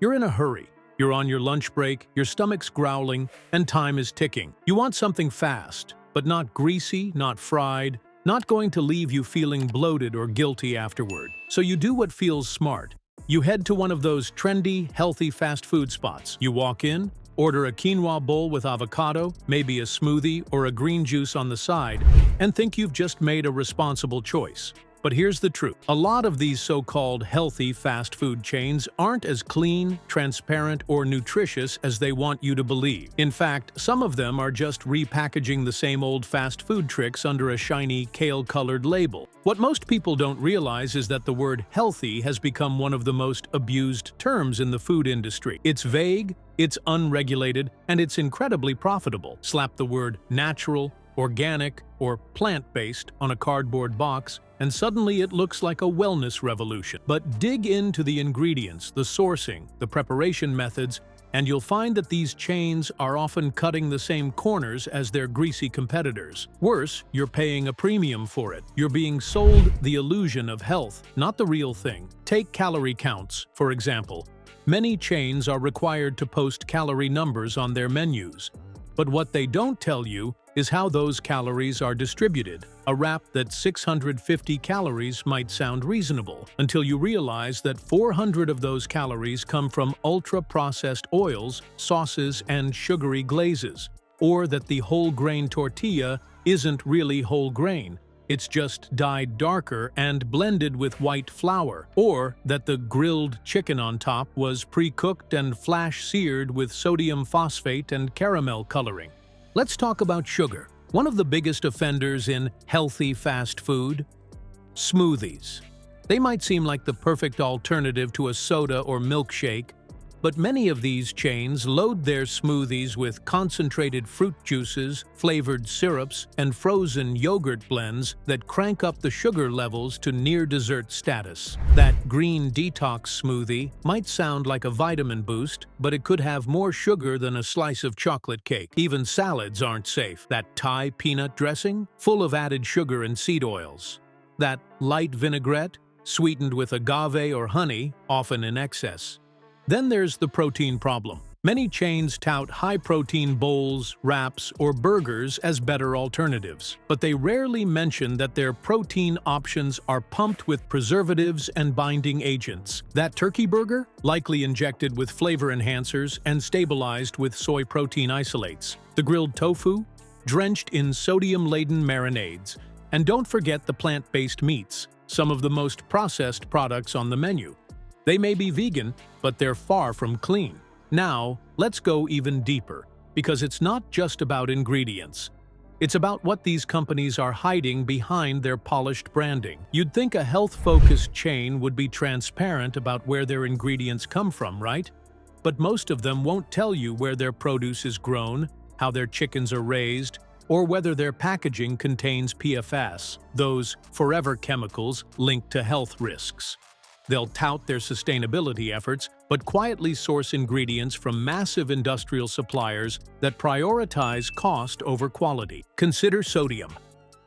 You're in a hurry. You're on your lunch break, your stomach's growling, and time is ticking. You want something fast, but not greasy, not fried, not going to leave you feeling bloated or guilty afterward. So you do what feels smart. You head to one of those trendy, healthy fast food spots. You walk in, order a quinoa bowl with avocado, maybe a smoothie or a green juice on the side, and think you've just made a responsible choice. But here's the truth. A lot of these so-called healthy fast food chains aren't as clean, transparent, or nutritious as they want you to believe. In fact, some of them are just repackaging the same old fast food tricks under a shiny kale-colored label. What most people don't realize is that the word healthy has become one of the most abused terms in the food industry. It's vague, it's unregulated, and it's incredibly profitable. Slap the word natural, organic, or plant-based on a cardboard box, and suddenly it looks like a wellness revolution. But dig into the ingredients, the sourcing, the preparation methods, and you'll find that these chains are often cutting the same corners as their greasy competitors. Worse, you're paying a premium for it. You're being sold the illusion of health, not the real thing. Take calorie counts, for example. Many chains are required to post calorie numbers on their menus. But what they don't tell you is how those calories are distributed. A wrap that's 650 calories might sound reasonable, until you realize that 400 of those calories come from ultra-processed oils, sauces, and sugary glazes, or that the whole grain tortilla isn't really whole grain. It's just dyed darker and blended with white flour, or that the grilled chicken on top was pre-cooked and flash-seared with sodium phosphate and caramel coloring. Let's talk about sugar. One of the biggest offenders in healthy fast food? Smoothies. They might seem like the perfect alternative to a soda or milkshake, but many of these chains load their smoothies with concentrated fruit juices, flavored syrups, and frozen yogurt blends that crank up the sugar levels to near-dessert status. That green detox smoothie might sound like a vitamin boost, but it could have more sugar than a slice of chocolate cake. Even salads aren't safe. That Thai peanut dressing, full of added sugar and seed oils. That light vinaigrette, sweetened with agave or honey, often in excess. Then there's the protein problem. Many chains tout high-protein bowls, wraps, or burgers as better alternatives, but they rarely mention that their protein options are pumped with preservatives and binding agents. That turkey burger, likely injected with flavor enhancers and stabilized with soy protein isolates. The grilled tofu, drenched in sodium-laden marinades. And don't forget the plant-based meats, some of the most processed products on the menu. They may be vegan, but they're far from clean. Now, let's go even deeper, because it's not just about ingredients. It's about what these companies are hiding behind their polished branding. You'd think a health-focused chain would be transparent about where their ingredients come from, right? But most of them won't tell you where their produce is grown, how their chickens are raised, or whether their packaging contains PFAS, those forever chemicals linked to health risks. They'll tout their sustainability efforts, but quietly source ingredients from massive industrial suppliers that prioritize cost over quality. Consider sodium.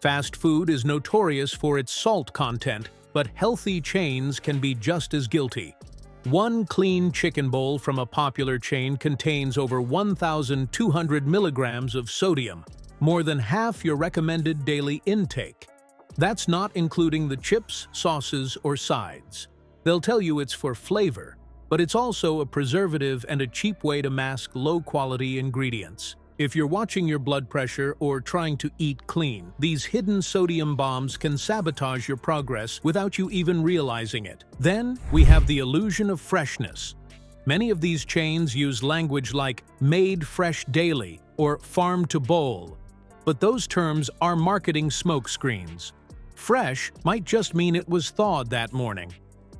Fast food is notorious for its salt content, but healthy chains can be just as guilty. One clean chicken bowl from a popular chain contains over 1,200 milligrams of sodium, more than half your recommended daily intake. That's not including the chips, sauces, or sides. They'll tell you it's for flavor, but it's also a preservative and a cheap way to mask low-quality ingredients. If you're watching your blood pressure or trying to eat clean, these hidden sodium bombs can sabotage your progress without you even realizing it. Then, we have the illusion of freshness. Many of these chains use language like "made fresh daily" or "farm to bowl," but those terms are marketing smokescreens. Fresh might just mean it was thawed that morning.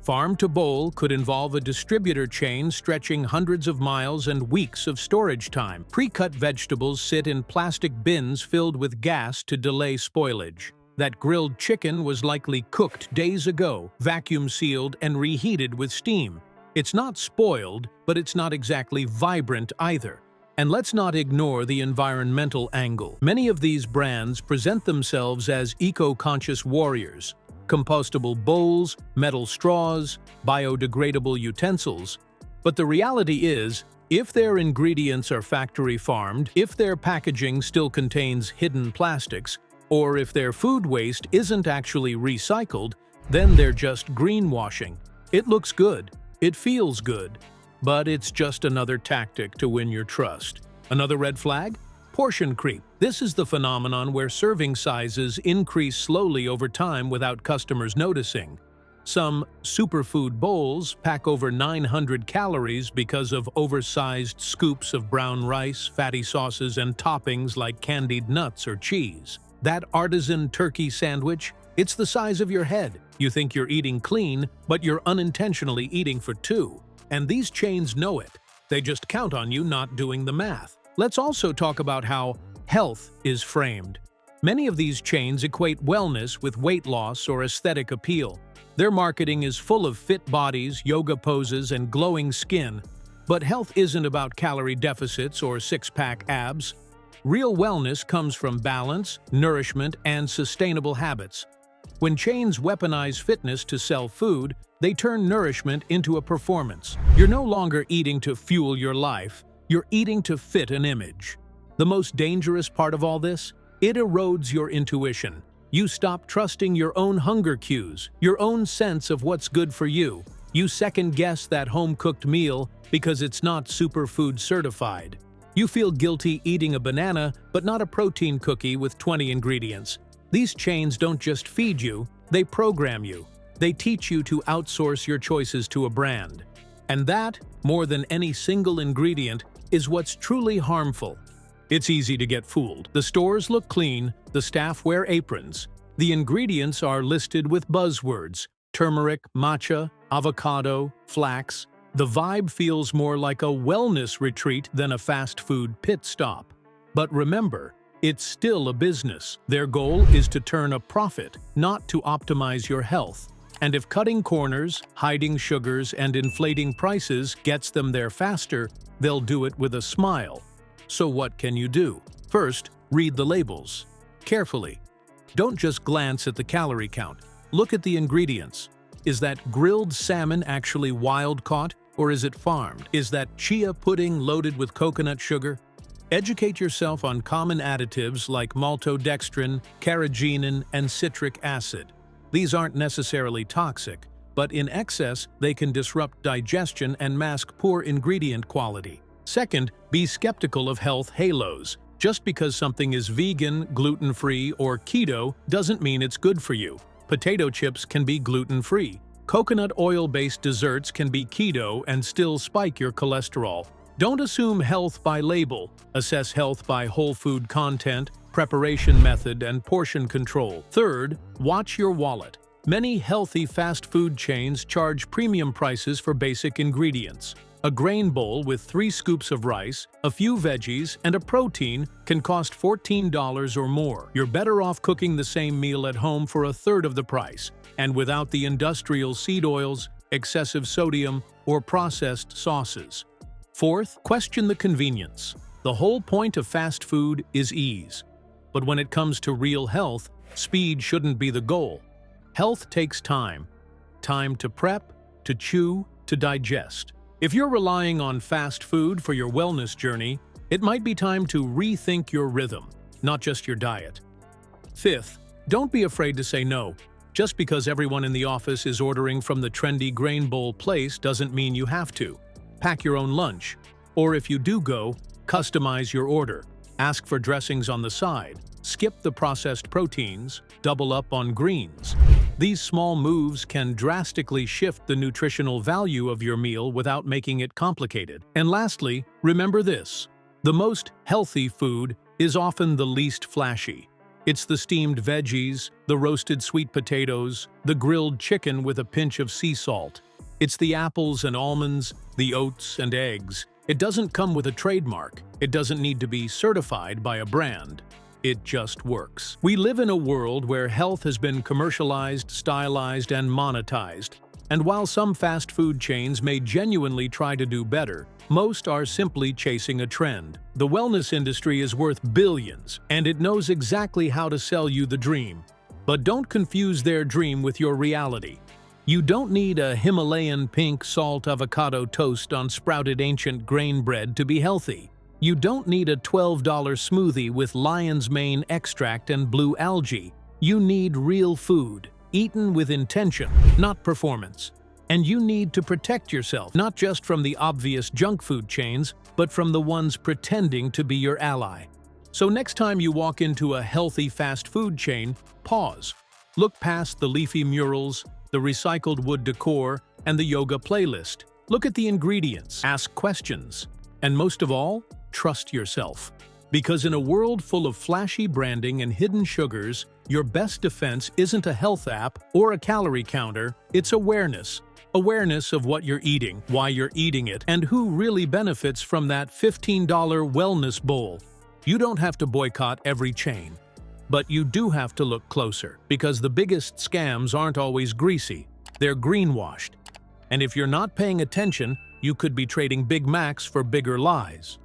Farm to bowl could involve a distributor chain stretching hundreds of miles and weeks of storage time. Pre-cut vegetables sit in plastic bins filled with gas to delay spoilage. That grilled chicken was likely cooked days ago, vacuum-sealed and reheated with steam. It's not spoiled, but it's not exactly vibrant either. And let's not ignore the environmental angle. Many of these brands present themselves as eco-conscious warriors. Compostable bowls, metal straws, biodegradable utensils. But the reality is, if their ingredients are factory farmed, if their packaging still contains hidden plastics, or if their food waste isn't actually recycled, then they're just greenwashing. It looks good, it feels good, but it's just another tactic to win your trust. Another red flag? Portion creep. This is the phenomenon where serving sizes increase slowly over time without customers noticing. Some superfood bowls pack over 900 calories because of oversized scoops of brown rice, fatty sauces, and toppings like candied nuts or cheese. That artisan turkey sandwich, it's the size of your head. You think you're eating clean, but you're unintentionally eating for two. And these chains know it. They just count on you not doing the math. Let's also talk about how health is framed. Many of these chains equate wellness with weight loss or aesthetic appeal. Their marketing is full of fit bodies, yoga poses, and glowing skin. But health isn't about calorie deficits or six-pack abs. Real wellness comes from balance, nourishment, and sustainable habits. When chains weaponize fitness to sell food, they turn nourishment into a performance. You're no longer eating to fuel your life, you're eating to fit an image. The most dangerous part of all this? It erodes your intuition. You stop trusting your own hunger cues, your own sense of what's good for you. You second-guess that home-cooked meal because it's not superfood certified. You feel guilty eating a banana, but not a protein cookie with 20 ingredients. These chains don't just feed you, they program you. They teach you to outsource your choices to a brand. And that, more than any single ingredient, is what's truly harmful. It's easy to get fooled. The stores look clean, the staff wear aprons. The ingredients are listed with buzzwords: turmeric, matcha, avocado, flax. The vibe feels more like a wellness retreat than a fast food pit stop. But remember, it's still a business. Their goal is to turn a profit, not to optimize your health. And if cutting corners, hiding sugars, and inflating prices gets them there faster, they'll do it with a smile. So what can you do? First, read the labels carefully. Don't just glance at the calorie count. Look at the ingredients. Is that grilled salmon actually wild-caught, or is it farmed? Is that chia pudding loaded with coconut sugar? Educate yourself on common additives like maltodextrin, carrageenan, and citric acid. These aren't necessarily toxic, but in excess, they can disrupt digestion and mask poor ingredient quality. Second, be skeptical of health halos. Just because something is vegan, gluten-free, or keto doesn't mean it's good for you. Potato chips can be gluten-free. Coconut oil-based desserts can be keto and still spike your cholesterol. Don't assume health by label. Assess health by whole food content, preparation method, and portion control. Third, watch your wallet. Many healthy fast food chains charge premium prices for basic ingredients. A grain bowl with 3 scoops of rice, a few veggies, and a protein can cost $14 or more. You're better off cooking the same meal at home for a third of the price, and without the industrial seed oils, excessive sodium, or processed sauces. Fourth, question the convenience. The whole point of fast food is ease. But when it comes to real health, speed shouldn't be the goal. Health takes time. Time to prep, to chew, to digest. If you're relying on fast food for your wellness journey, it might be time to rethink your rhythm, not just your diet. Fifth, don't be afraid to say no. Just because everyone in the office is ordering from the trendy grain bowl place doesn't mean you have to. Pack your own lunch. Or if you do go, customize your order. Ask for dressings on the side. Skip the processed proteins. Double up on greens. These small moves can drastically shift the nutritional value of your meal without making it complicated. And lastly, remember this: the most healthy food is often the least flashy. It's the steamed veggies, the roasted sweet potatoes, the grilled chicken with a pinch of sea salt. It's the apples and almonds, the oats and eggs. It doesn't come with a trademark. It doesn't need to be certified by a brand. It just works. We live in a world where health has been commercialized, stylized, and monetized. And while some fast food chains may genuinely try to do better, most are simply chasing a trend. The wellness industry is worth billions, and it knows exactly how to sell you the dream. But don't confuse their dream with your reality. You don't need a Himalayan pink salt avocado toast on sprouted ancient grain bread to be healthy. You don't need a $12 smoothie with lion's mane extract and blue algae. You need real food, eaten with intention, not performance. And you need to protect yourself, not just from the obvious junk food chains, but from the ones pretending to be your ally. So next time you walk into a healthy fast food chain, pause. Look past the leafy murals, the recycled wood decor, and the yoga playlist. Look at the ingredients, ask questions, and most of all, trust yourself. Because in a world full of flashy branding and hidden sugars, your best defense isn't a health app or a calorie counter, it's awareness. Awareness of what you're eating, why you're eating it, and who really benefits from that $15 wellness bowl. You don't have to boycott every chain. But you do have to look closer, because the biggest scams aren't always greasy, they're greenwashed. And if you're not paying attention, you could be trading Big Macs for bigger lies.